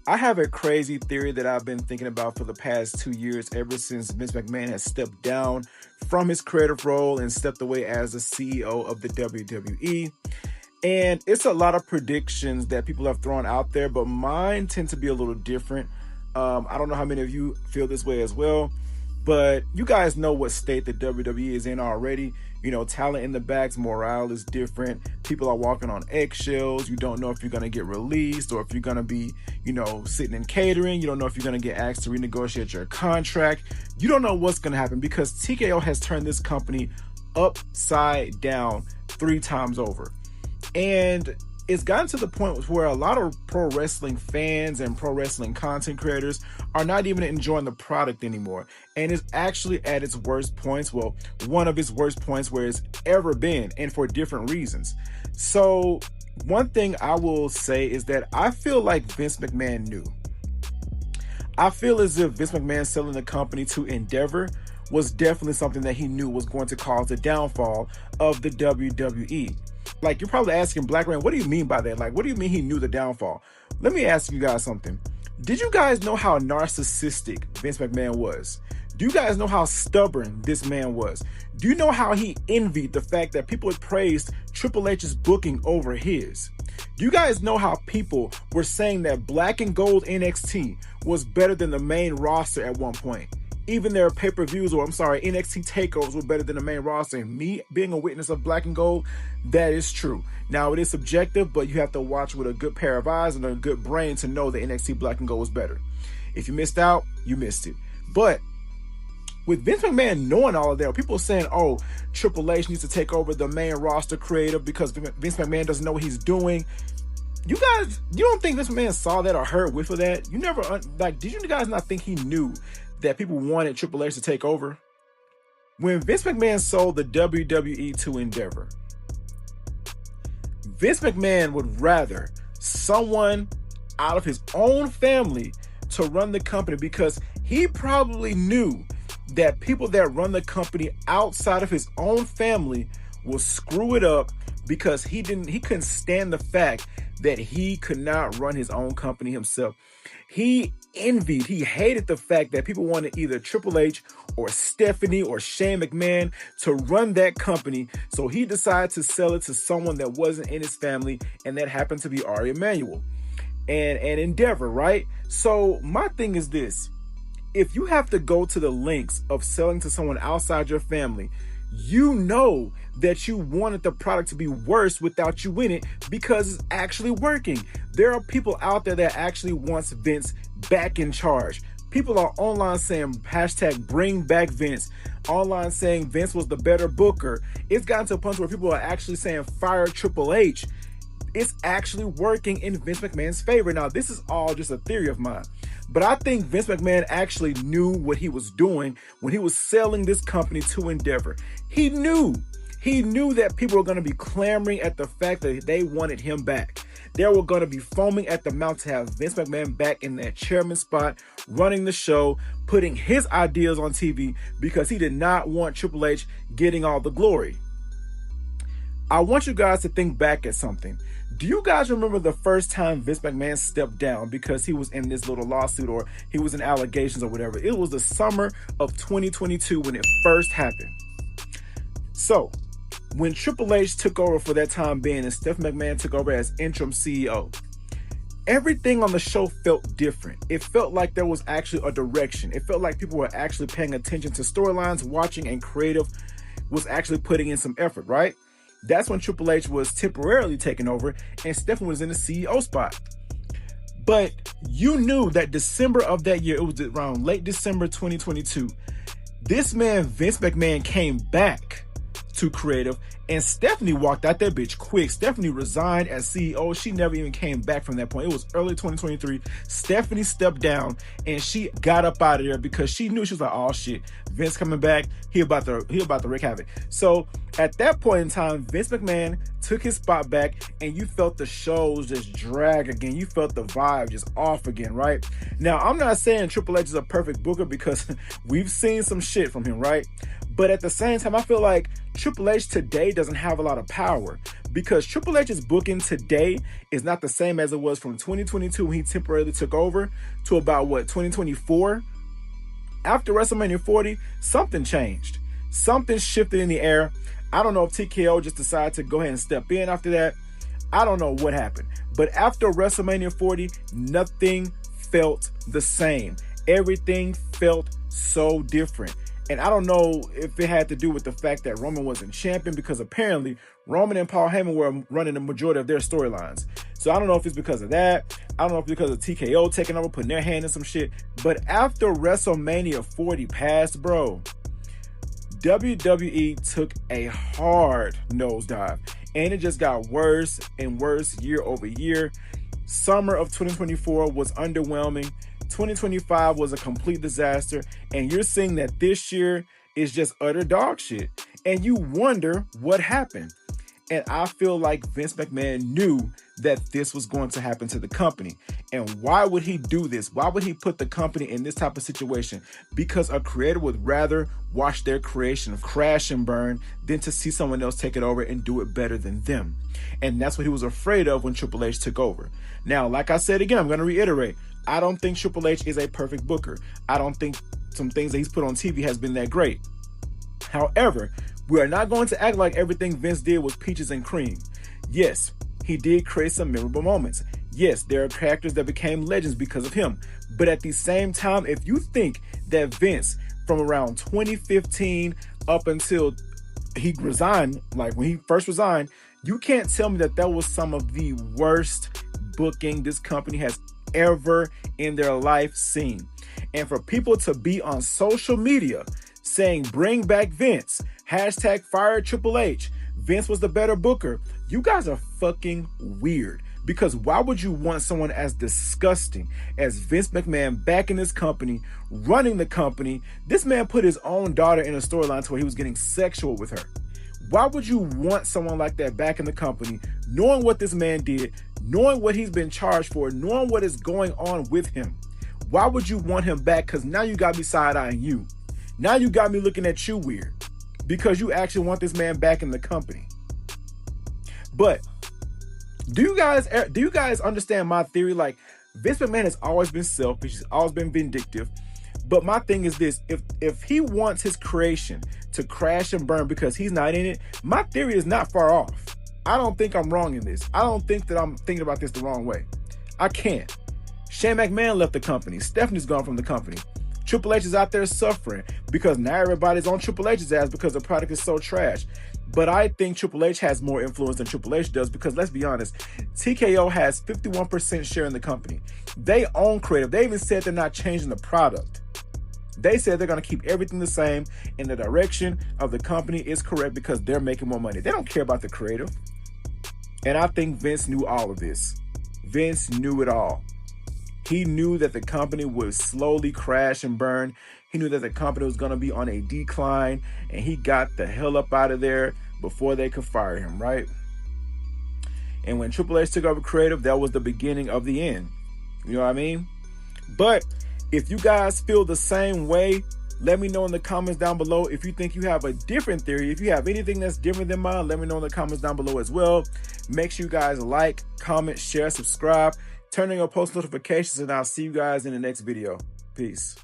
I have a crazy theory that I've been thinking about for the past 2 years, ever since Vince McMahon has stepped down from his creative role and stepped away as the CEO of the WWE. And it's a lot of predictions that people have thrown out there, but mine tend to be a little different. I don't know how many of you feel this way as well, but you guys know what state the WWE is in already. You know, talent in the backs, morale is different. People are walking on eggshells. You don't know if you're going to get released or if you're going to be, sitting in catering. You don't know if you're going to get asked to renegotiate your contract. You don't know what's going to happen because TKO has turned this company upside down 3 times over. And it's gotten to the point where a lot of pro wrestling fans and pro wrestling content creators are not even enjoying the product anymore. And it's actually at its worst points. Well, one of its worst points where it's ever been, and for different reasons. So one thing I will say is that I feel like Vince McMahon knew. I feel as if Vince McMahon selling the company to Endeavor was definitely something that he knew was going to cause the downfall of the WWE. Like, you're probably asking, Black Rain, what do you mean by that? Like, what do you mean he knew the downfall? Let me ask you guys something. Did you guys know how narcissistic Vince McMahon was? Do you guys know how stubborn this man was? Do you know how he envied the fact that people had praised Triple H's booking over his? Do you guys know how people were saying that Black and Gold NXT was better than the main roster at one point? Even their pay-per-views, NXT takeovers were better than the main roster. And me being a witness of Black and Gold, that is true. Now, it is subjective, but you have to watch with a good pair of eyes and a good brain to know that NXT Black and Gold was better. If you missed out, you missed it. But with Vince McMahon knowing all of that, people saying, oh, Triple H needs to take over the main roster creative because Vince McMahon doesn't know what he's doing. You don't think Vince McMahon saw that or heard whiff of that? Did you guys not think he knew that people wanted Triple H to take over? When Vince McMahon sold the WWE to Endeavor, Vince McMahon would rather someone out of his own family to run the company because he probably knew that people that run the company outside of his own family will screw it up because he couldn't stand the fact that he could not run his own company himself. He hated the fact that people wanted either Triple H or Stephanie or Shane McMahon to run that company. So he decided to sell it to someone that wasn't in his family, and that happened to be Ari Emanuel and Endeavor, right? So my thing is this. If you have to go to the lengths of selling to someone outside your family, you know that you wanted the product to be worse without you in it because it's actually working. There are people out there that actually wants Vince back in charge. People are online saying hashtag bring back Vince. Online saying Vince was the better booker. It's gotten to a point where people are actually saying fire Triple H. It's actually working in Vince McMahon's favor. Now, this is all just a theory of mine, but I think Vince McMahon actually knew what he was doing when he was selling this company to Endeavor. He knew that people were going to be clamoring at the fact that they wanted him back. They were going to be foaming at the mouth to have Vince McMahon back in that chairman spot, running the show, putting his ideas on TV because he did not want Triple H getting all the glory. I want you guys to think back at something. Do you guys remember the first time Vince McMahon stepped down because he was in this little lawsuit or he was in allegations or whatever? It was the summer of 2022 when it first happened. So, when Triple H took over for that time being and Stephanie McMahon took over as interim CEO, everything on the show felt different. It felt like there was actually a direction. It felt like people were actually paying attention to storylines, watching, and creative was actually putting in some effort, right? That's when Triple H was temporarily taking over and Stephanie was in the CEO spot. But you knew that December of that year, it was around late December 2022, this man, Vince McMahon, came back to creative and Stephanie walked out that bitch quick. Stephanie resigned as CEO. She never even came back from that point. It was early 2023. Stephanie stepped down and she got up out of there because she knew, she was like, oh shit, Vince coming back. He about to wreak havoc. So at that point in time, Vince McMahon took his spot back and you felt the shows just drag again. You felt the vibe just off again, right? Now, I'm not saying Triple H is a perfect booker because we've seen some shit from him, right? But at the same time, I feel like Triple H today doesn't have a lot of power because Triple H's booking today is not the same as it was from 2022 when he temporarily took over to about, 2024? After WrestleMania 40, something changed. Something shifted in the air. I don't know if TKO just decided to go ahead and step in after that. I don't know what happened. But after WrestleMania 40, nothing felt the same. Everything felt so different. And I don't know if it had to do with the fact that Roman wasn't champion, because apparently Roman and Paul Heyman were running the majority of their storylines. So I don't know if it's because of that. I don't know if it's because of TKO taking over, putting their hand in some shit. But after WrestleMania 40 passed, bro, WWE took a hard nosedive. And it just got worse and worse year over year. Summer of 2024 was underwhelming. 2025 was a complete disaster. And you're seeing that this year is just utter dog shit. And you wonder what happened. And I feel like Vince McMahon knew that this was going to happen to the company. And why would he do this? Why would he put the company in this type of situation? Because a creator would rather watch their creation crash and burn than to see someone else take it over and do it better than them. And that's what he was afraid of when Triple H took over. Now, like I said again, I'm going to reiterate, I don't think Triple H is a perfect booker. I don't think some things that he's put on TV has been that great. However, we are not going to act like everything Vince did was peaches and cream. Yes, he did create some memorable moments. Yes, there are characters that became legends because of him. But at the same time, if you think that Vince, from around 2015 up until he resigned, like when he first resigned, you can't tell me that that was some of the worst booking this company has ever in their life seen. And for people to be on social media saying, bring back Vince, hashtag fire Triple H, Vince was the better booker, you guys are fucking weird. Because why would you want someone as disgusting as Vince McMahon back in this company, running the company? This man put his own daughter in a storyline to where he was getting sexual with her. Why would you want someone like that back in the company, knowing what this man did, knowing what he's been charged for, knowing what is going on with him? Why would you want him back? Because now you got me side-eyeing you. Now you got me looking at you weird. Because you actually want this man back in the company. But do you guys understand my theory? Like, Vince McMahon has always been selfish. He's always been vindictive. But my thing is this: if he wants his creation to crash and burn because he's not in it, my theory is not far off. I don't think I'm wrong in this. I don't think that I'm thinking about this the wrong way. I can't. Shane McMahon left the company. Stephanie's gone from the company. Triple H is out there suffering because now everybody's on Triple H's ass because the product is so trash. But I think Triple H has more influence than Triple H does because, let's be honest, TKO has 51% share in the company. They own creative. They even said they're not changing the product. They said they're going to keep everything the same, and the direction of the company is correct because they're making more money. They don't care about the creative. And I think Vince knew all of this. Vince knew it all. He knew that the company would slowly crash and burn. He knew that the company was going to be on a decline, and he got the hell up out of there before they could fire him, right? And when Triple H took over creative, that was the beginning of the end. You know what I mean? But if you guys feel the same way, let me know in the comments down below. If you think you have a different theory, if you have anything that's different than mine, let me know in the comments down below as well. Make sure you guys like, comment, share, subscribe, turn on your post notifications, and I'll see you guys in the next video. Peace.